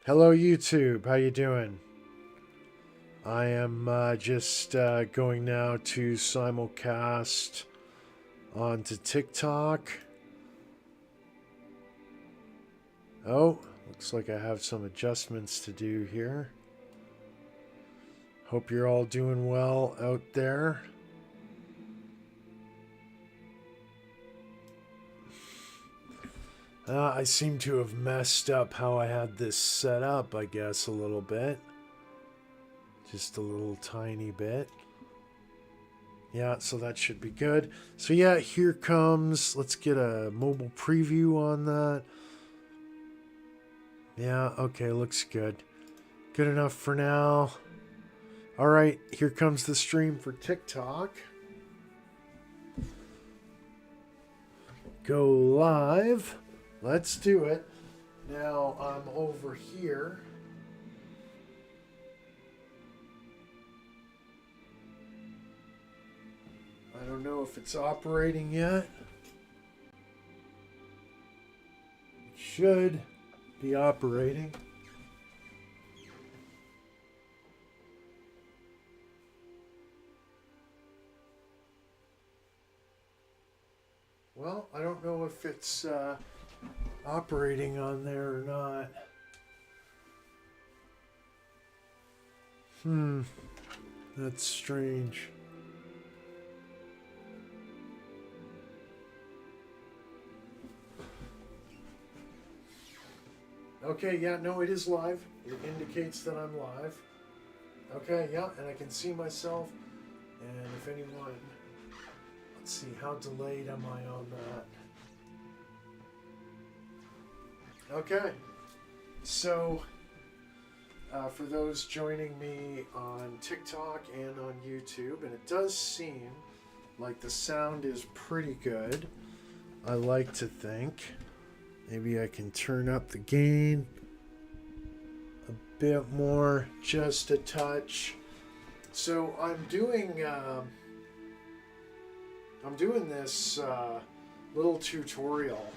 Hello YouTube, how you doing? I am just going now to simulcast onto TikTok. Oh, looks like I have some adjustments to do here. Hope you're all doing well out there. I seem to have messed up how I had this set up, I guess, a little bit. Just a little tiny bit. Yeah, so that should be good. So yeah, here comes, let's get a mobile preview on that. Yeah, okay, looks good. Good enough for now. All right, here comes the stream for TikTok. Go live. Let's do it. Now I'm over here. I don't know if it's operating yet. It should be operating. Well, I don't know if it's operating on there or not. That's strange. Okay, yeah, no, it is live. It indicates that I'm live. Okay, yeah, and I can see myself. And if anyone, let's see, how delayed am I on that? Okay, so for those joining me on TikTok and on YouTube, and it does seem like the sound is pretty good, I like to think. Maybe I can turn up the gain a bit more, just a touch. So I'm doing this little tutorial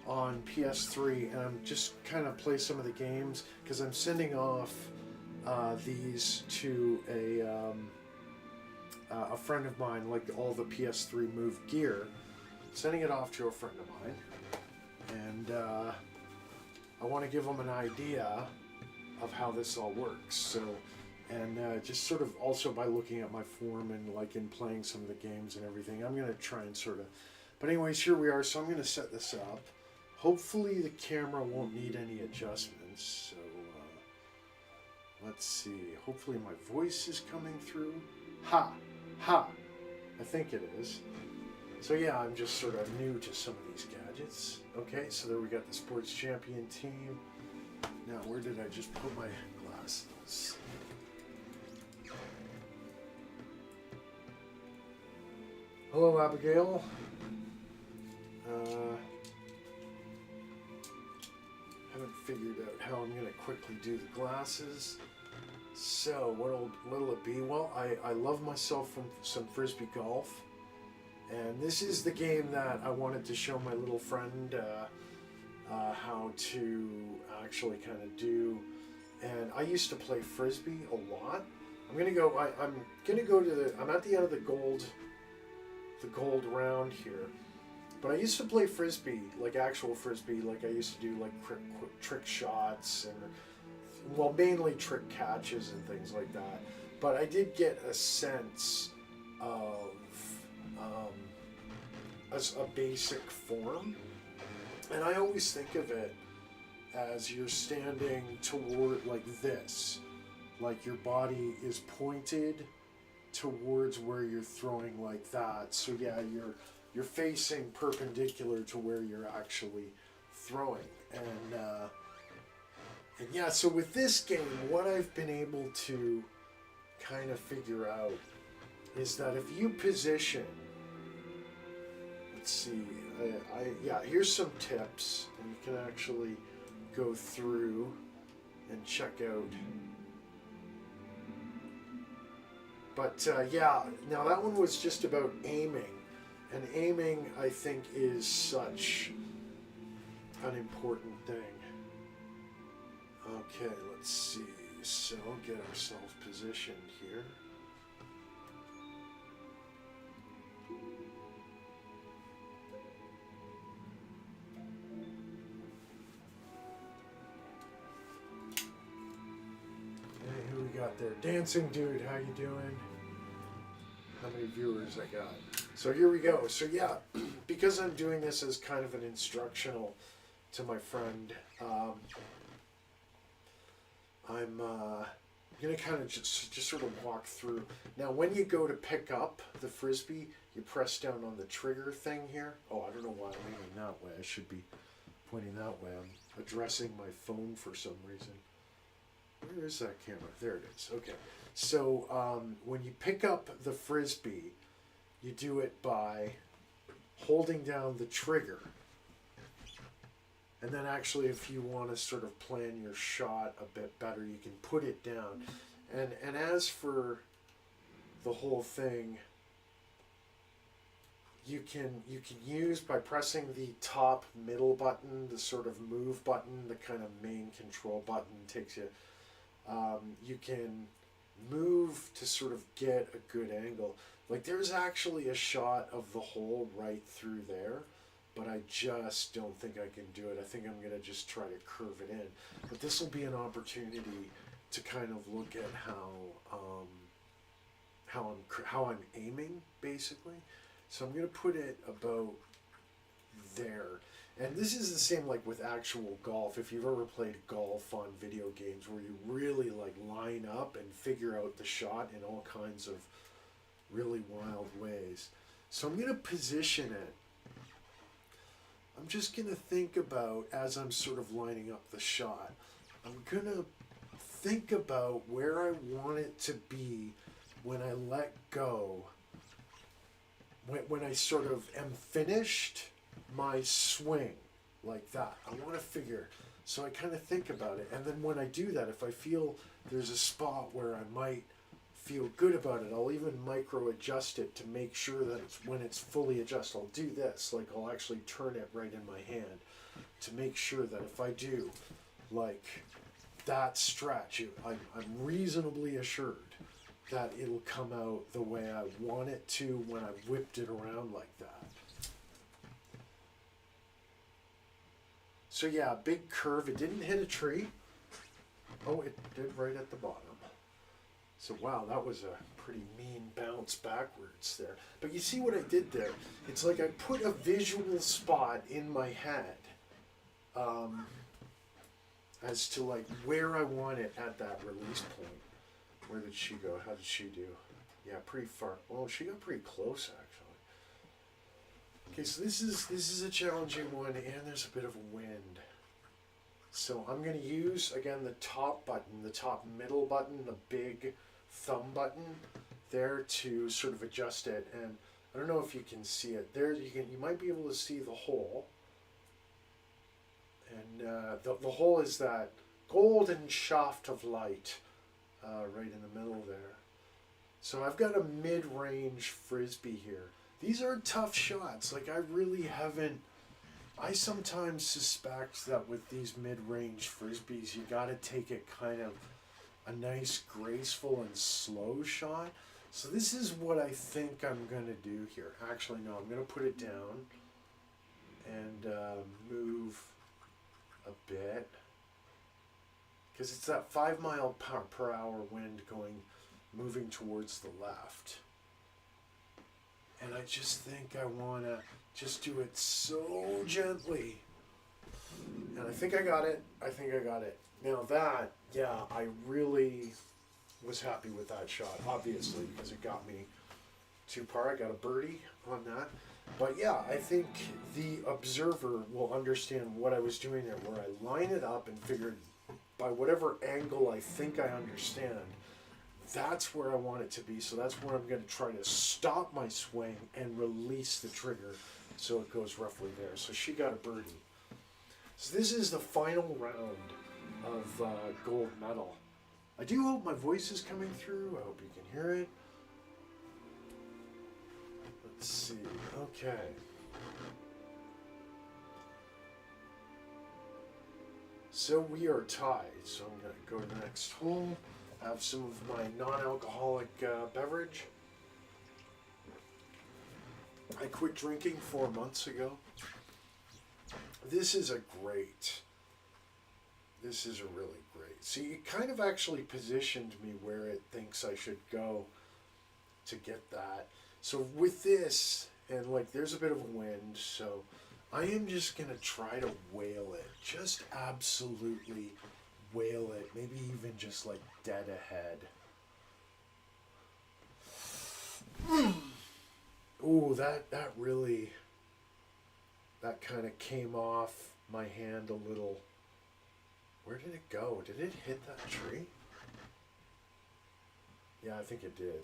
on PS3, and I'm just kind of play some of the games because I'm sending off these to a friend of mine, like all the PS3 Move gear. Sending it off to a friend of mine, and I want to give them an idea of how this all works. So, and just sort of also by looking at my form and like in playing some of the games and everything, I'm going to try and sort of. But anyways, here we are. So I'm going to set this up. Hopefully the camera won't need any adjustments. So let's see. Hopefully my voice is coming through. Ha! Ha! I think it is. So yeah, I'm just sort of new to some of these gadgets. Okay, so there we got the sports champion team. Now, where did I just put my glasses? Hello, Abigail. Haven't figured out how I'm going to quickly do the glasses. So, what'll it be? Well, I love myself from some frisbee golf. And this is the game that I wanted to show my little friend how to actually kind of do. And I used to play frisbee a lot. I'm gonna go. I'm gonna go to the. I'm at the end of the gold round here. But I used to play frisbee, like actual frisbee, like I used to do like quick trick shots and mainly trick catches and things like that. But I did get a sense of as a basic form, and I always think of it as you're standing toward like this, like your body is pointed towards where you're throwing like that. So yeah, you're facing perpendicular to where you're actually throwing, and yeah. So with this game, what I've been able to kind of figure out is that if you position. Let's see, yeah, here's some tips, and you can actually go through and check out. But yeah, now that one was just about aiming, and aiming, I think, is such an important thing. Okay, let's see. So, get ourselves positioned here. Hey, who we got there? Dancing Dude, how you doing? How many viewers I got? So here we go. So yeah, because I'm doing this as kind of an instructional to my friend, I'm gonna kind of just sort of walk through. Now, when you go to pick up the frisbee, you press down on the trigger thing here. Oh, I don't know why I'm aiming that way. I should be pointing that way. I'm addressing my phone for some reason. Where is that camera? There it is. Okay. So when you pick up the frisbee, you do it by holding down the trigger. And then actually, if you want to sort of plan your shot a bit better, you can put it down. And as for the whole thing, you can use by pressing the top middle button, the sort of move button, the kind of main control button takes you. You can move to sort of get a good angle. Like there's actually a shot of the hole right through there, but I just don't think I can do it. I think I'm gonna just try to curve it in. But this will be an opportunity to kind of look at how I'm aiming basically. So I'm gonna put it about there. And this is the same like with actual golf. If you've ever played golf on video games where you really like line up and figure out the shot in all kinds of really wild ways. So I'm going to position it. I'm just going to think about, as I'm sort of lining up the shot, I'm going to think about where I want it to be when I let go. When I sort of am finished my swing like that. I want to figure, so I kind of think about it, and then when I do that, if I feel there's a spot where I might feel good about it, I'll even micro adjust it to make sure that it's, when it's fully adjusted, I'll do this, like I'll actually turn it right in my hand to make sure that if I do like that stretch, I'm reasonably assured that it'll come out the way I want it to when I whipped it around like that. So yeah, big curve. It didn't hit a tree. Oh, it did right at the bottom. So wow, that was a pretty mean bounce backwards there. But you see what I did there? It's like I put a visual spot in my head as to like where I want it at that release point. Where did she go? How did she do? Yeah, pretty far. Oh, she got pretty close actually. Okay, so this is a challenging one, and there's a bit of wind. So I'm going to use, again, the top button, the top middle button, the big thumb button there to sort of adjust it. And I don't know if you can see it. There you might be able to see the hole. And the hole is that golden shaft of light right in the middle there. So I've got a mid-range frisbee here. These are tough shots. Like I really haven't. I sometimes suspect that with these mid-range frisbees, you got to take it kind of a nice, graceful and slow shot. So this is what I think I'm going to do here. Actually, no, I'm going to put it down and move a bit. Because it's that 5 mile per hour wind moving towards the left. And I just think I want to just do it so gently. And I think I got it. I think I got it. Now that, yeah, I really was happy with that shot, obviously, because it got me to par. I got a birdie on that. But yeah, I think the observer will understand what I was doing there, where I line it up and figured by whatever angle I think I understand, that's where I want it to be. So that's where I'm going to try to stop my swing and release the trigger so it goes roughly there. So she got a birdie. So this is the final round of gold medal. I do hope my voice is coming through. I hope you can hear it. Let's see. Okay. So we are tied. So I'm going to go to the next hole, have some of my non-alcoholic beverage. I quit drinking 4 months ago. This is a really great. See, it kind of actually positioned me where it thinks I should go to get that. So with this, and like there's a bit of a wind, so I am just going to try to whale it. Just absolutely whale it. Maybe even just like dead ahead. Ooh, that really, that kind of came off my hand a little. Where did it go? Did it hit that tree? Yeah, I think it did.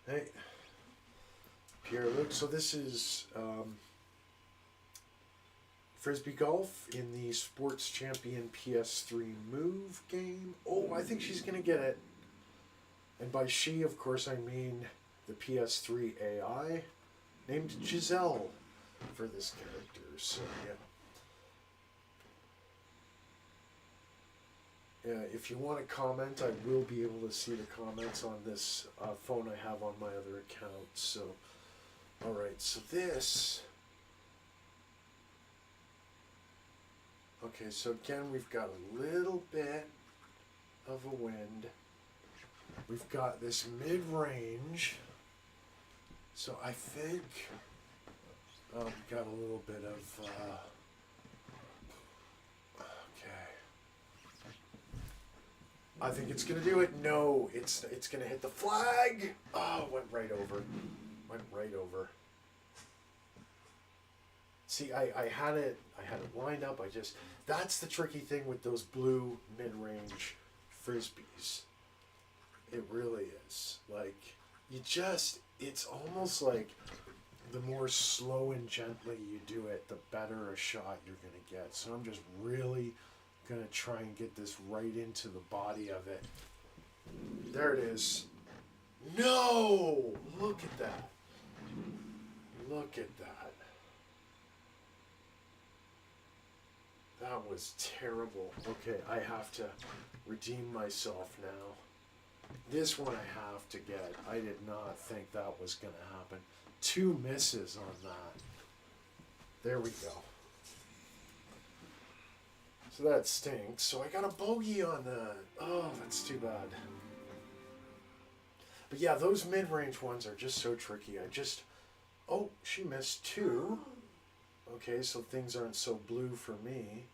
Hey, Pierre-Luc. So this is Frisbee Golf in the Sports Champion PS3 Move game. Oh, I think she's going to get it. And by she, of course, I mean the PS3 AI named Giselle for this character. So, yeah. If you want to comment, I will be able to see the comments on this phone I have on my other account. So, alright, so this... Okay, so again, we've got a little bit of a wind. We've got this mid-range. So I think we've got a little bit of... okay. I think it's going to do it. No, it's going to hit the flag. Oh, went right over. Went right over. See, I had it lined up. That's the tricky thing with those blue mid-range frisbees. It really is. Like, it's almost like the more slow and gently you do it, the better a shot you're going to get. So I'm just really going to try and get this right into the body of it. There it is. No! Look at that. Look at that. That was terrible. Okay, I have to redeem myself now. This one I have to get. I did not think that was going to happen. 2 misses on that. There we go. So that stinks. So I got a bogey on that. Oh, that's too bad. But yeah, those mid-range ones are just so tricky. Oh, she missed 2. Okay, so things aren't so blue for me.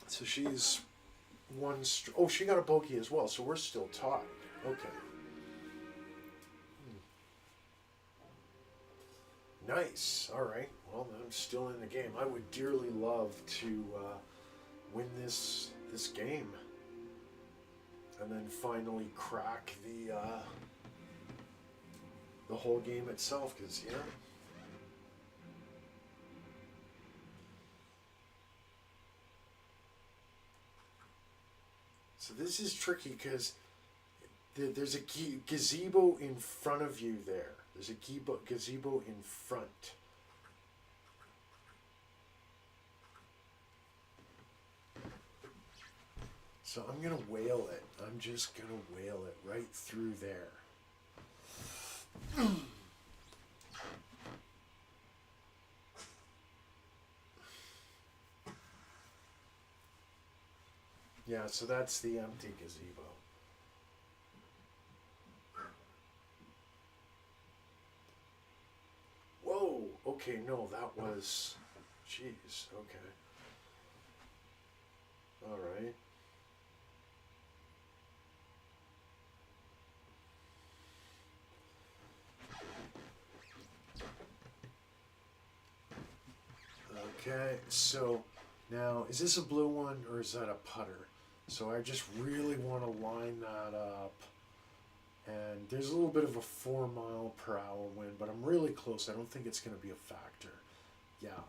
So she's oh, she got a bogey as well, so we're still tied. Okay. Nice. All right. Well, I'm still in the game. I would dearly love to win this game, and then finally crack the whole game itself. Because So this is tricky because there's a gazebo in front of you there. There's a gazebo in front. So I'm going to whale it. I'm just going to whale it right through there. Yeah, so that's the empty gazebo. Whoa, okay, no, that was... Jeez, okay. Alright. Okay, so now, is this a blue one or is that a putter? So I just really want to line that up. And there's a little bit of a 4 mile per hour wind, but I'm really close. I don't think it's going to be a factor. Yeah.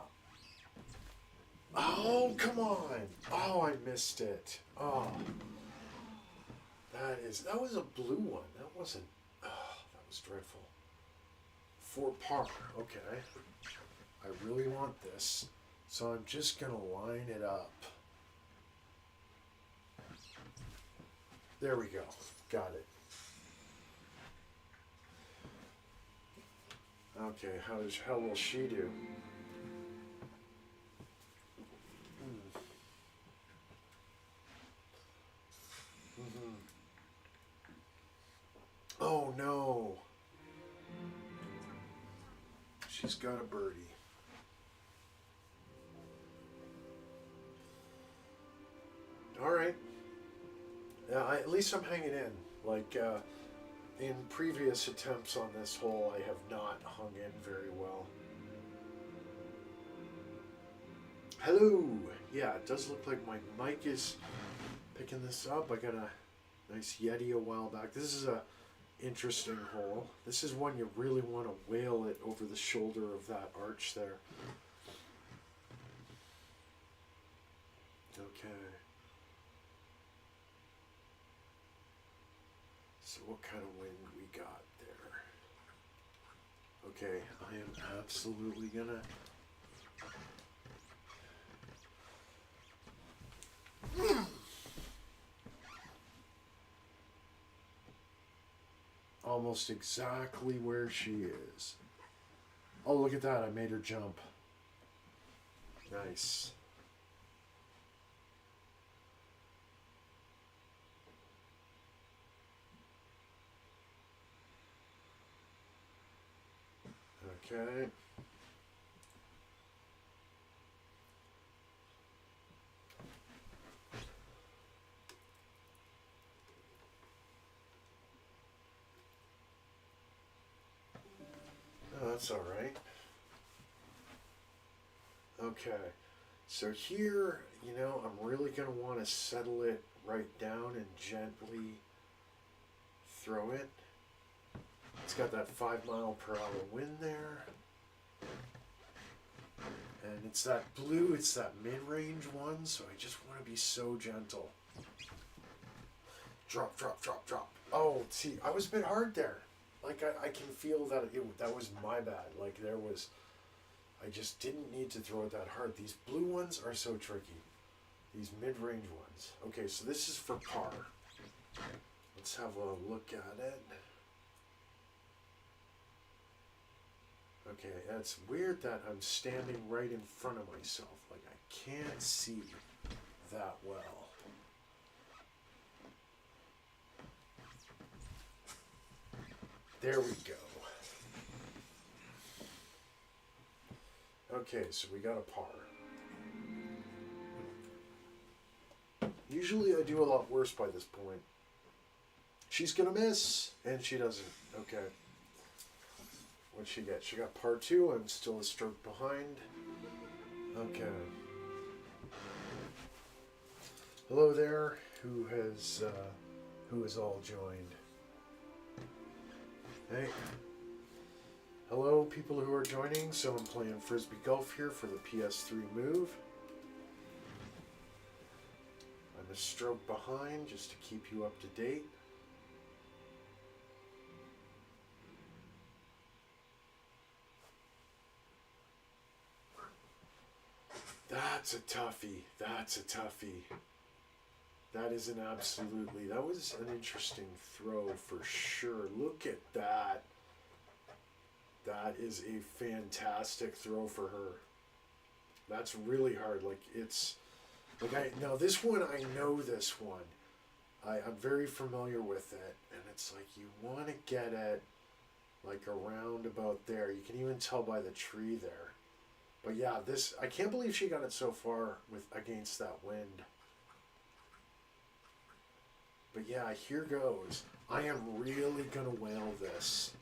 Oh, come on. Oh, I missed it. Oh. That was a blue one. That wasn't, oh, that was dreadful. For par, okay. I really want this, so I'm just gonna line it up. There we go, got it. Okay, how will she do? Mm-hmm. Oh no! She's got a birdie. All right. Yeah, at least I'm hanging in. Like in previous attempts on this hole, I have not hung in very well. Hello. Yeah, it does look like my mic is picking this up. I got a nice Yeti a while back. This is a interesting hole. This is one you really want to whale it over the shoulder of that arch there. Okay. So what kind of wind we got there? Okay, I am absolutely gonna... Almost exactly where she is. Oh, look at that. I made her jump. Nice. Okay. Oh, that's all right. Okay. So here, you know, I'm really going to want to settle it right down and gently throw it. It's got that 5-mile-per-hour wind there. And it's that blue, it's that mid-range one, so I just want to be so gentle. Drop, drop, drop, drop. Oh, see, I was a bit hard there. Like, I can feel that that was my bad. Like, I just didn't need to throw it that hard. These blue ones are so tricky. These mid-range ones. Okay, so this is for par. Let's have a look at it. Okay, that's weird that I'm standing right in front of myself. Like, I can't see that well. There we go. Okay, so we got a par. Usually I do a lot worse by this point. She's gonna miss, and she doesn't. Okay. What'd she get? She got par 2. I'm still a stroke behind. Okay. Hello there. Who has all joined? Hey. Hello, people who are joining. So I'm playing Frisbee Golf here for the PS3 Move. I'm a stroke behind just to keep you up to date. That's a toughie. That's a toughie. That is that was an interesting throw for sure. Look at that. That is a fantastic throw for her. That's really hard. Like, it's, like, now this one, I know this one. I'm very familiar with it. And it's like, you want to get it, like, around about there. You can even tell by the tree there. But yeah, I can't believe she got it so far against that wind. But yeah, here goes. I am really gonna whale this.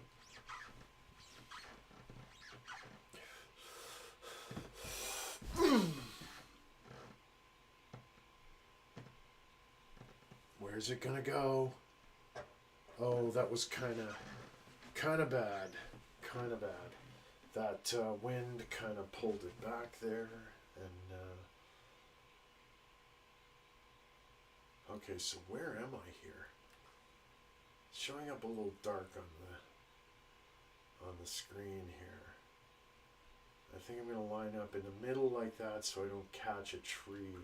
Where's it gonna go? Oh, that was kind of bad. Kind of bad. That wind kind of pulled it back there, and okay, so where am I here? showing up a little dark on the screen here. I think I'm going to line up in the middle like that so I don't catch a tree.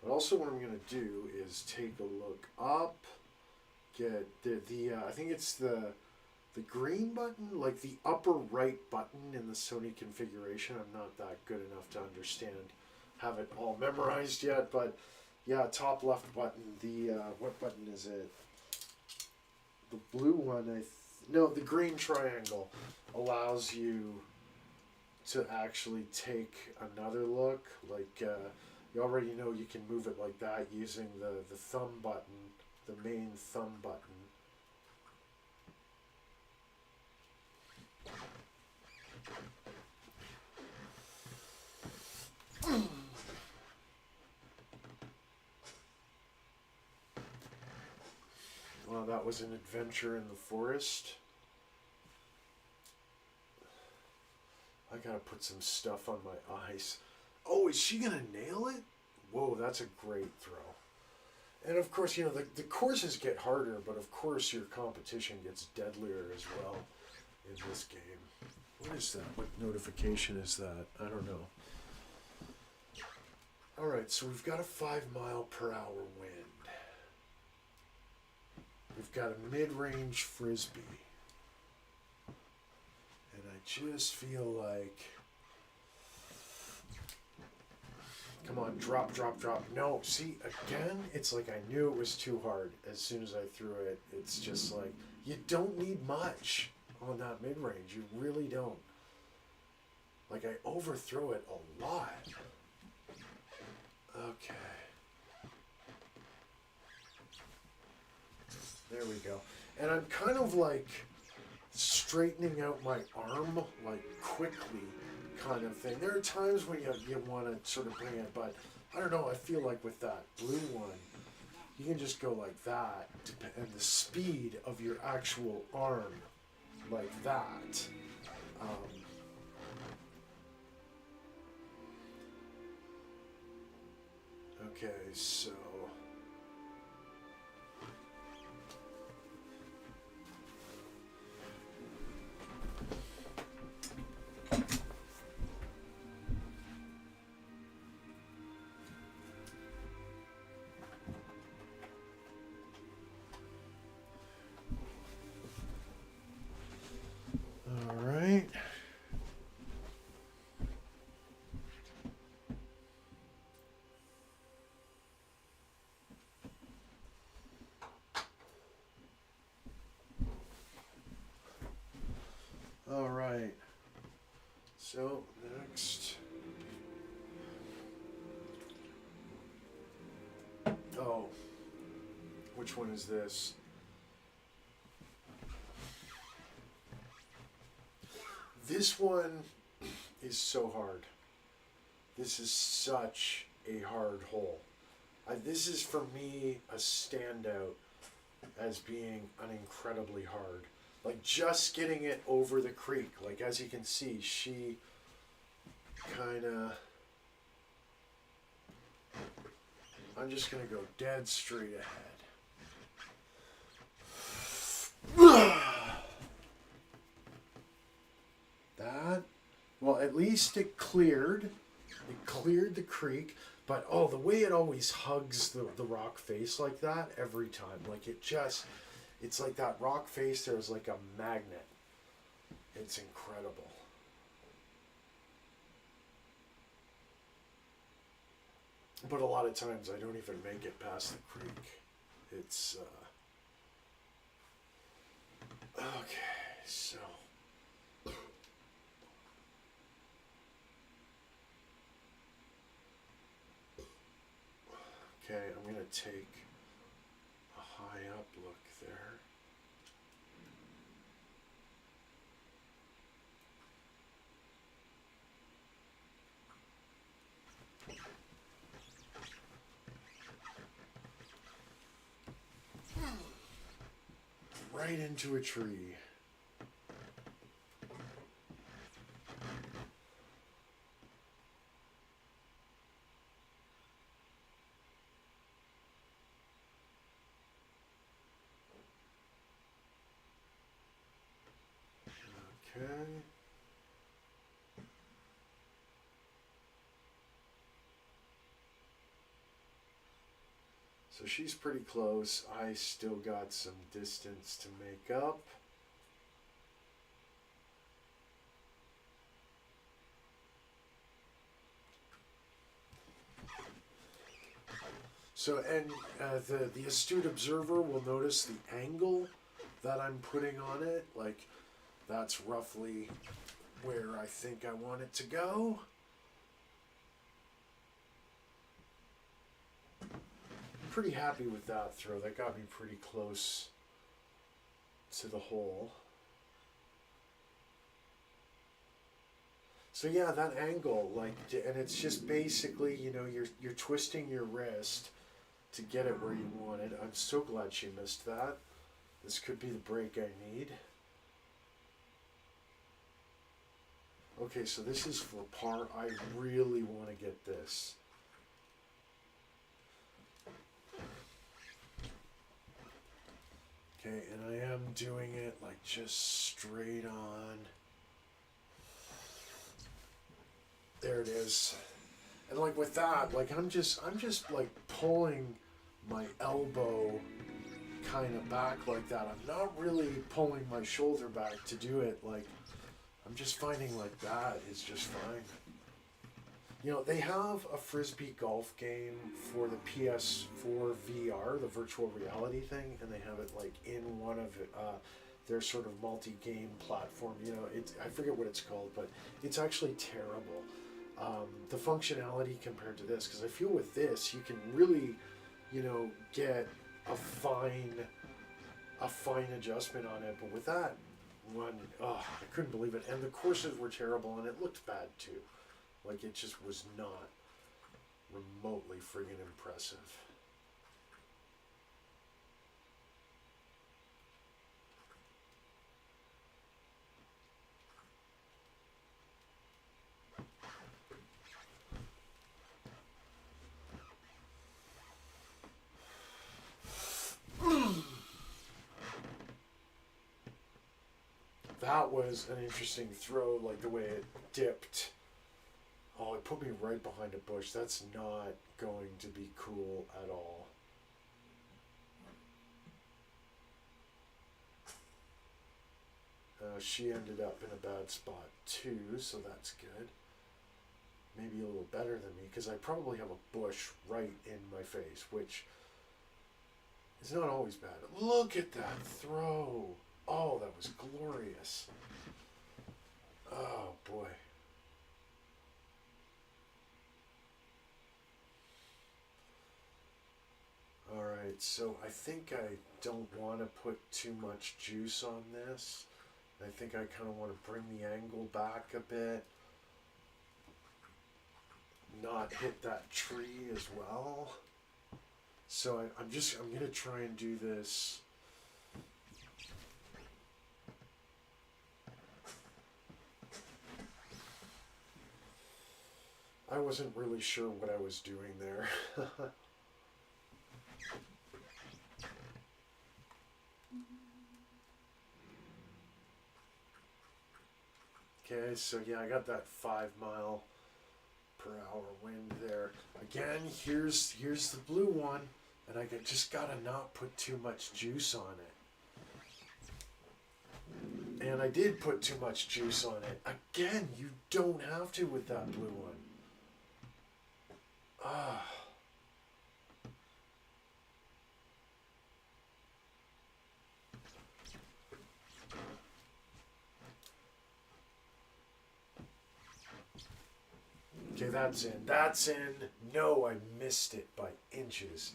But also what I'm going to do is take a look up, get I think it's the green button, like the upper right button in the Sony configuration. I'm not that good enough to understand, have it all memorized yet, but yeah, top left button, what button is it? The blue one, no, the green triangle allows you to actually take another look. Like, you already know you can move it like that using the thumb button, the main thumb button. Well, that was an adventure in the forest. I gotta put some stuff on my eyes. Oh, is she gonna nail it? Whoa, that's a great throw. And of course, you know, the courses get harder, but of course your competition gets deadlier as well in this game. What is that? What notification is that? I don't know. Alright, so we've got a 5-mile-per-hour wind. We've got a mid-range frisbee. And I just feel like... Come on, drop, drop, drop. No, see, again, it's like I knew it was too hard as soon as I threw it. It's just like, you don't need much on that mid-range. You really don't. Like, I overthrow it a lot. Okay. There we go. And I'm kind of like straightening out my arm, like quickly kind of thing. There are times when you want to sort of bring it, but I don't know, I feel like with that blue one, you can just go like that, and the speed of your actual arm, like that. Okay, so... Alright, so next, oh, which one is this? This one is so hard. This is such a hard hole. This is for me a standout as being an incredibly hard. Like just getting it over the creek. Like as you can see, she kind of... I'm just going to go dead straight ahead. That, well, at least it cleared. It cleared the creek. But, oh, the way it always hugs the rock face like that every time. Like it just... It's like that rock face there is like a magnet. It's incredible. But a lot of times I don't even make it past the creek. It's, okay, so... Okay, I'm going to take a high up look there. Right into a tree. Okay. So she's pretty close. I still got some distance to make up. So, and the astute observer will notice the angle that I'm putting on it. Like, that's roughly where I think I want it to go. Pretty happy with that throw. That got me pretty close to the hole. So yeah, that angle, like, and it's just basically, you know, you're twisting your wrist to get it where you want it. I'm so glad she missed that. This could be the break I need. Okay, so this is for par. I really want to get this. Okay, and I am doing it like just straight on. There it is. And like with that, like I'm just like pulling my elbow kind of back like that. I'm not really pulling my shoulder back to do it. Like I'm just finding like that is just fine. You know, they have a frisbee golf game for the PS4 VR, the virtual reality thing, and they have it like in one of their sort of multi-game platform. You know, I forget what it's called, but it's actually terrible. The functionality compared to this, because I feel with this you can really, you know, get a fine adjustment on it, but with that one, oh, I couldn't believe it. And the courses were terrible, and it looked bad too. Like it just was not remotely friggin' impressive. That was an interesting throw, like the way it dipped. Oh, it put me right behind a bush. That's not going to be cool at all. She ended up in a bad spot too, so that's good. Maybe a little better than me, because I probably have a bush right in my face, which is not always bad. Look at that throw. Oh, that was glorious. Oh, boy. Alright, so I think I don't want to put too much juice on this. I think I kind of want to bring the angle back a bit. Not hit that tree as well. So I'm going to try and do this. I wasn't really sure what I was doing there. Okay, so yeah, I got that 5 mile per hour wind there. Again, here's the blue one, and I just gotta not put too much juice on it. And I did put too much juice on it. Again, you don't have to with that blue one. Ah. Okay, that's in. That's in. No, I missed it by inches.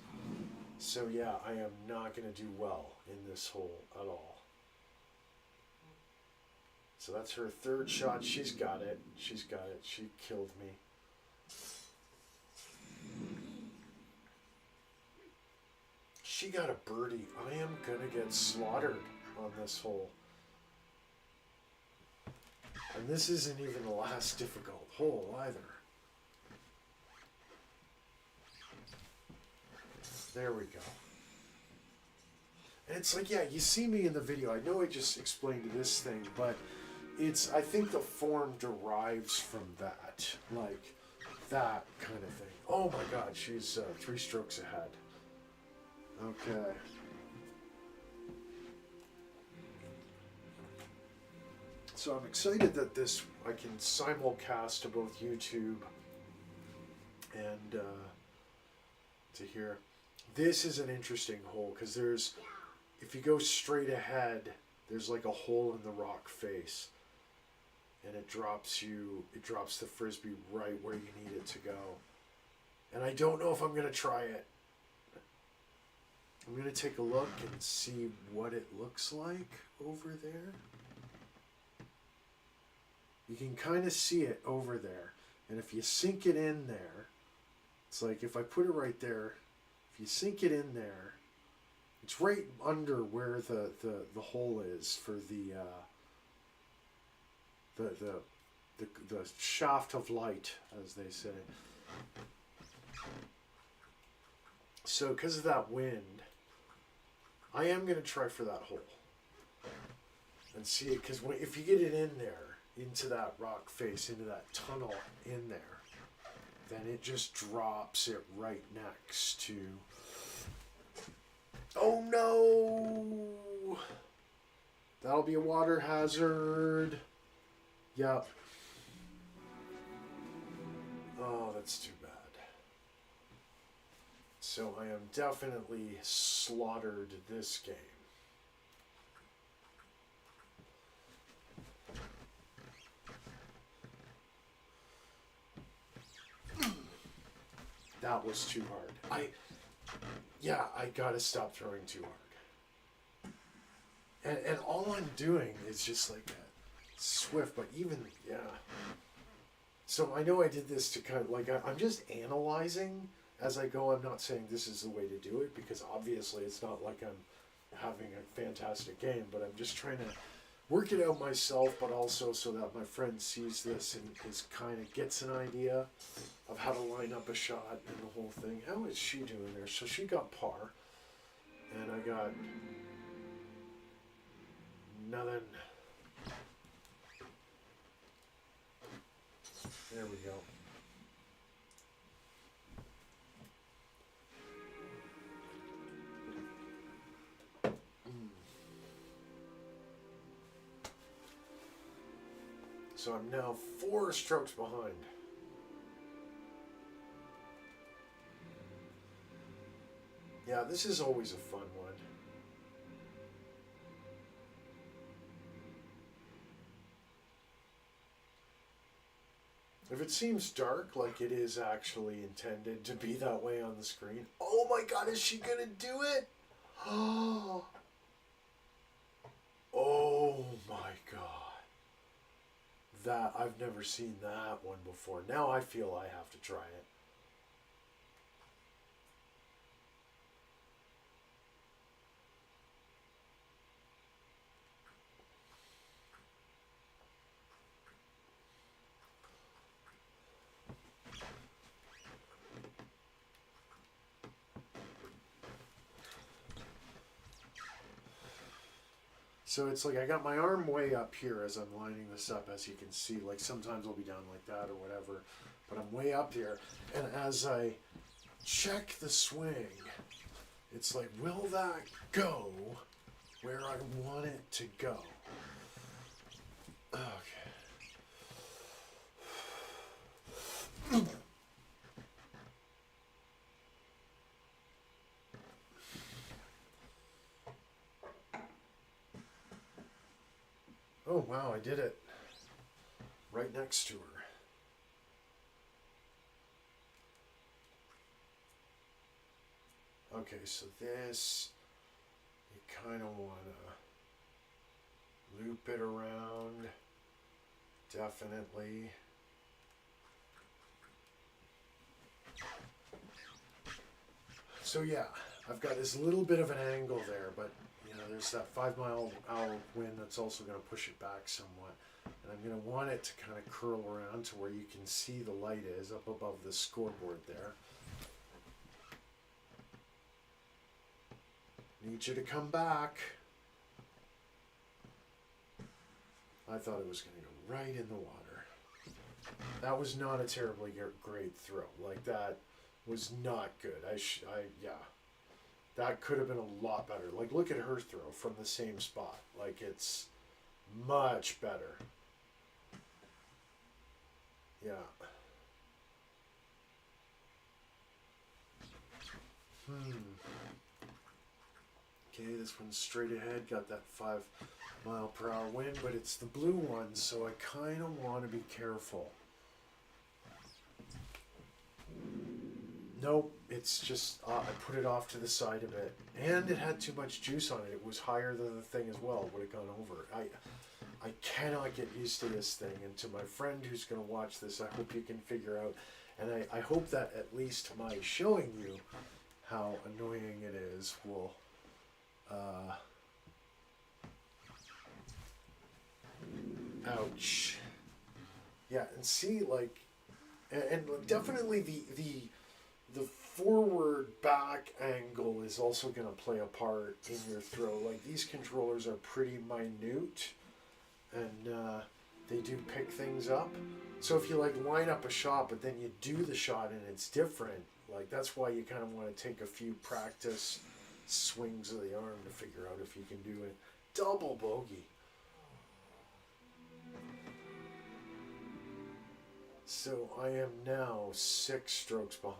So yeah, I am not going to do well in this hole at all. So that's her third shot. She's got it. She's got it. She killed me. She got a birdie. I am going to get slaughtered on this hole. And this isn't even the last difficult hole either. There we go. And it's like, yeah, you see me in the video. I know I just explained this thing, but I think the form derives from that, like that kind of thing. Oh my God, she's 3 strokes ahead. Okay. So I'm excited that I can simulcast to both YouTube and to here. This is an interesting hole because if you go straight ahead, there's like a hole in the rock face, and it drops the frisbee right where you need it to go. And I don't know if I'm gonna try it. I'm gonna take a look and see what it looks like over there. You can kind of see it over there, and if you sink it in there, it's like if I put it right there, if you sink it in there, it's right under where the hole is for the shaft of light, as they say. So because of that wind, I am going to try for that hole and see it, because if you get it in there, into that rock face, into that tunnel in there, then it just drops it right next to... Oh no! That'll be a water hazard. Yep. Oh, that's too bad. So I am definitely slaughtered this game. That was too hard. I gotta stop throwing too hard. And all I'm doing is just like a swift, but even, yeah. So I know I did this to kind of, like, I'm just analyzing as I go. I'm not saying this is the way to do it, because obviously it's not like I'm having a fantastic game, but I'm just trying to work it out myself, but also so that my friend sees this and kind of gets an idea of how to line up a shot and the whole thing. How is she doing there? So she got par, and I got nothing. There we go. So I'm now 4 strokes behind. Yeah, this is always a fun one. If it seems dark, like it is actually intended to be that way on the screen. Oh my God, is she gonna do it? Oh my God. That, I've never seen that one before. Now I feel I have to try it. So it's like I got my arm way up here as I'm lining this up, as you can see. Like sometimes I'll be down like that or whatever, but I'm way up here. And as I check the swing, it's like, will that go where I want it to go? Okay. Oh wow, I did it. Right next to her. Okay, so this, you kind of want to loop it around, definitely. So yeah, I've got this little bit of an angle there, but you know, there's that 5-mile-an-hour wind that's also going to push it back somewhat. And I'm going to want it to kind of curl around to where you can see the light is up above the scoreboard there. Need you to come back. I thought it was going to go right in the water. That was not a terribly great throw. Like, that was not good. Yeah. That could have been a lot better. Like, look at her throw from the same spot. Like, it's much better. Yeah. Okay, this one's straight ahead. Got that 5-mile-per-hour wind, but it's the blue one, so I kind of want to be careful. Nope, it's just, I put it off to the side a bit. And it had too much juice on it. It was higher than the thing as well. It would have gone over. I cannot get used to this thing. And to my friend who's going to watch this, I hope you can figure out. And I hope that at least my showing you how annoying it is will... ouch. Yeah, and see, like... And definitely the forward back angle is also going to play a part in your throw. Like, these controllers are pretty minute, and they do pick things up. So if you like line up a shot, but then you do the shot and it's different, like, that's why you kind of want to take a few practice swings of the arm to figure out if you can do it. Double bogey. So I am now 6 strokes behind.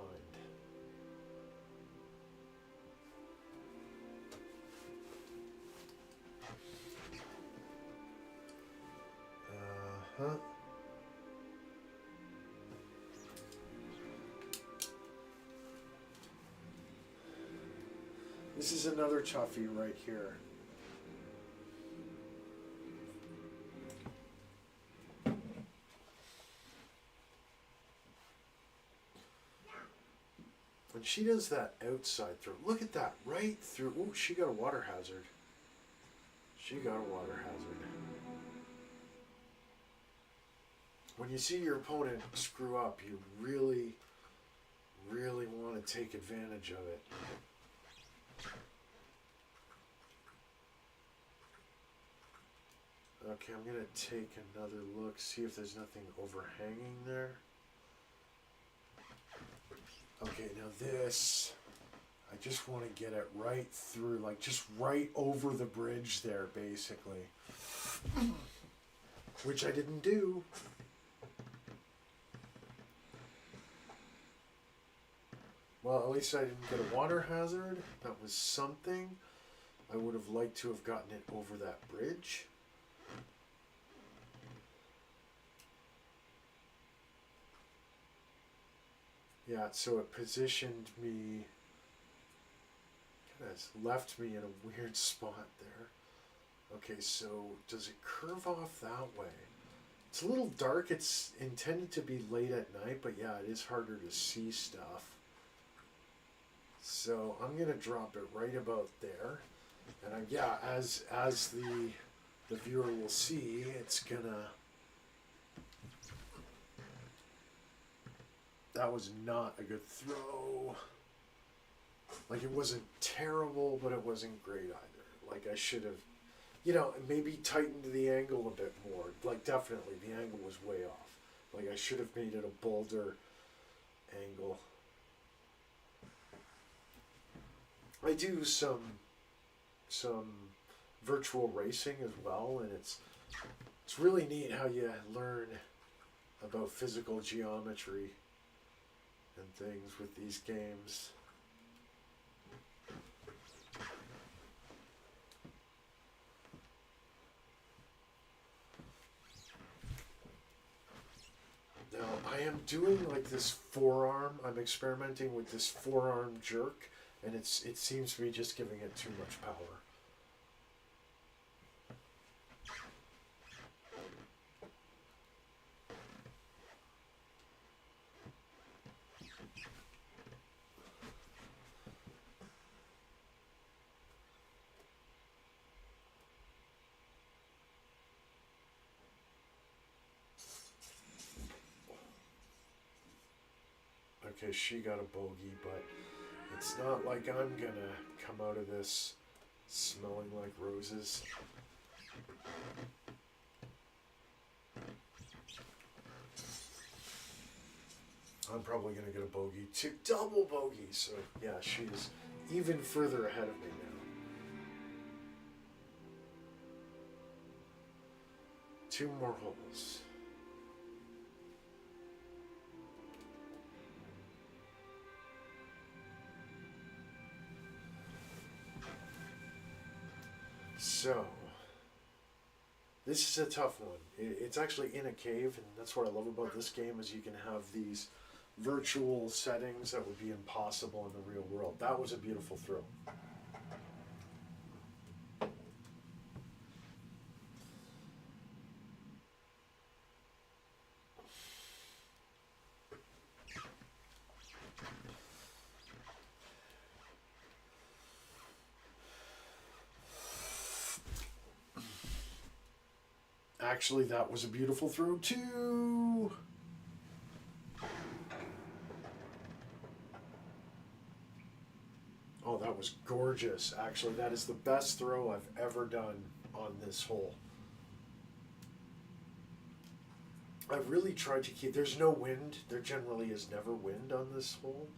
Uh-huh. This is another toughie right here. When she does that outside throw, look at that, right through. Oh, she got a water hazard. She got a water hazard. When you see your opponent screw up, you really, really want to take advantage of it. Okay, I'm going to take another look, see if there's nothing overhanging there. Okay, now this, I just want to get it right through, like just right over the bridge there, basically. Which I didn't do. Well, at least I didn't get a water hazard. That was something. I would have liked to have gotten it over that bridge. Yeah, so it positioned me, kind of left me in a weird spot there. Okay, so does it curve off that way? It's a little dark. It's intended to be late at night, but yeah, it is harder to see stuff. So I'm gonna drop it right about there, and yeah, as the viewer will see, it's gonna. That was not a good throw. Like, it wasn't terrible, but it wasn't great either. Like, I should have, you know, maybe tightened the angle a bit more. Like, definitely, the angle was way off. Like, I should have made it a bolder angle. I do some virtual racing as well, and it's really neat how you learn about physical geometry and things with these games. Now I am doing like this forearm. I'm experimenting with this forearm jerk, and it seems to be just giving it too much power. Okay, she got a bogey, but it's not like I'm gonna come out of this smelling like roses. I'm probably going to get a bogey too. Double bogey. So, yeah, she's even further ahead of me now. 2 more holes. So, this is a tough one. It's actually in a cave, and that's what I love about this game is you can have these virtual settings that would be impossible in the real world. That was a beautiful throw. Actually, that was a beautiful throw too. Oh, that was gorgeous. Actually, that is the best throw I've ever done on this hole. I really tried to keep... There's no wind. There generally is never wind on this hole.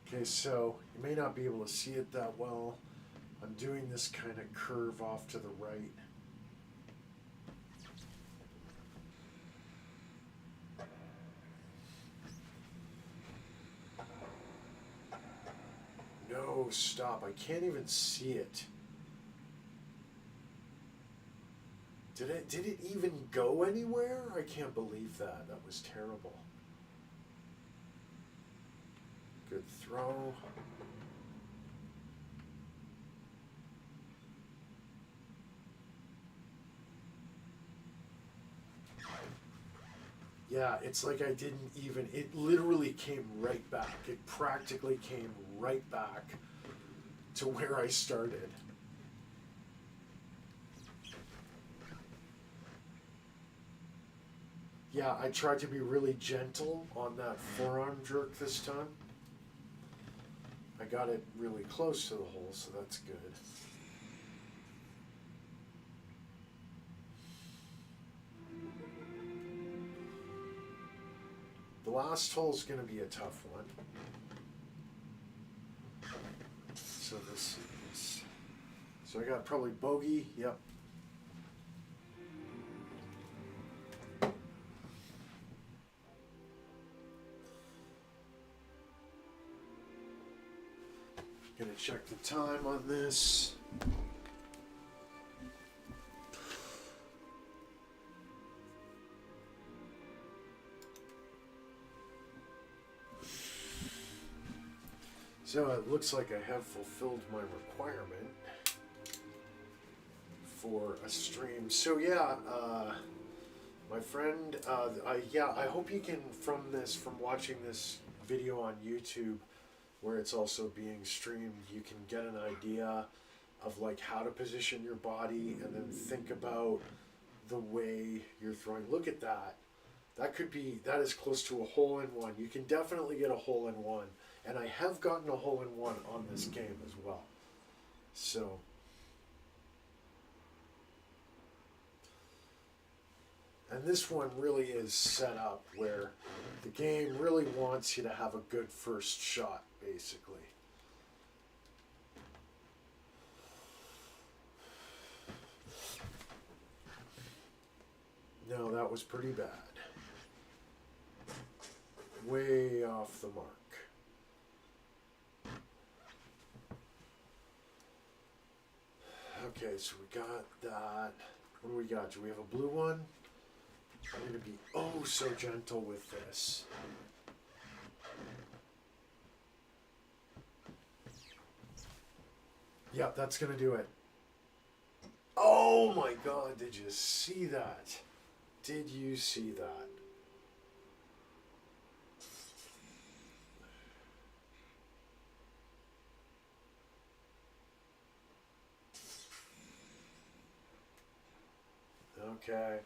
Okay, so you may not be able to see it that well. I'm doing this kind of curve off to the right. No, stop. I can't even see it. Did it even go anywhere? I can't believe that. That was terrible. Good throw. Yeah, it's like I didn't even... It literally came right back. It practically came right back to where I started. Yeah, I tried to be really gentle on that forearm jerk this time. I got it really close to the hole, so that's good. The last hole is going to be a tough one. So this is... So I got probably bogey, yep. Gonna check the time on this. So it looks like I have fulfilled my requirement for a stream. So yeah, my friend, I hope you can, from watching this video on YouTube, where it's also being streamed, you can get an idea of like how to position your body and then think about the way you're throwing. Look at that. That is close to a hole-in-one. You can definitely get a hole-in-one. And I have gotten a hole-in-one on this game as well. So... And this one really is set up where the game really wants you to have a good first shot, basically. No, that was pretty bad. Way off the mark. Okay, so we got that. What do we got? Do we have a blue one? I'm going to be oh so gentle with this. Yep, that's going to do it. Oh my God, did you see that? Did you see that? Okay.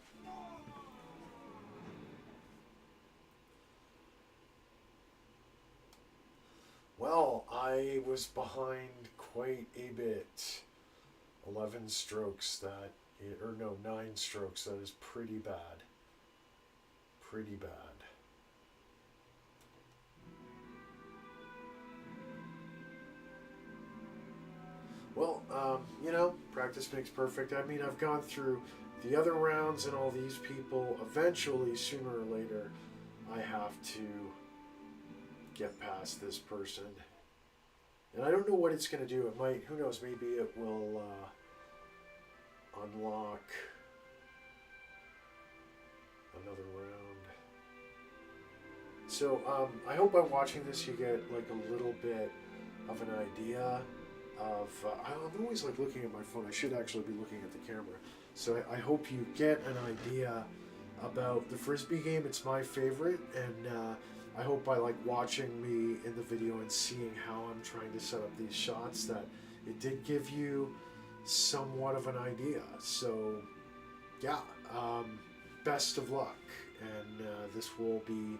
I was behind quite a bit. 11 strokes, or no, 9 strokes. That is pretty bad. Pretty bad. Well, practice makes perfect. I mean, I've gone through the other rounds and all these people. Eventually, sooner or later, I have to get past this person. And I don't know what it's going to do. It might, who knows, maybe it will unlock another round. So I hope by watching this you get like a little bit of an idea of, I'm always like looking at my phone. I should actually be looking at the camera. So I hope you get an idea about the Frisbee game. It's my favorite, and I hope by like watching me in the video and seeing how I'm trying to set up these shots that it did give you somewhat of an idea. So yeah, best of luck, and this will be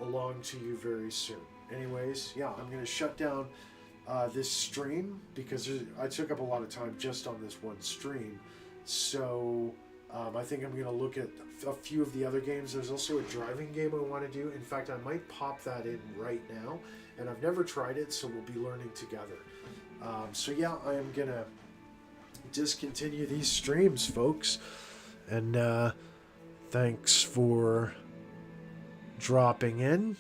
along to you very soon. Anyways, yeah, I'm going to shut down this stream because I took up a lot of time just on this one stream. So I think I'm going to look at a few of the other games. There's also a driving game I want to do. In fact, I might pop that in right now. And I've never tried it, so we'll be learning together. So yeah, I am going to discontinue these streams, folks. And thanks for dropping in.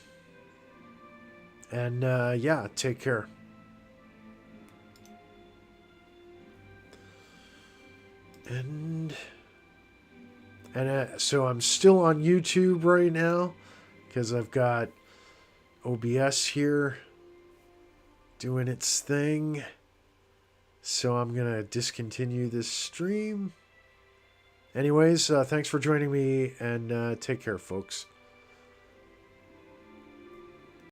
And yeah, take care. And so I'm still on YouTube right now because I've got OBS here doing its thing. So I'm going to discontinue this stream. Anyways, thanks for joining me, and take care, folks.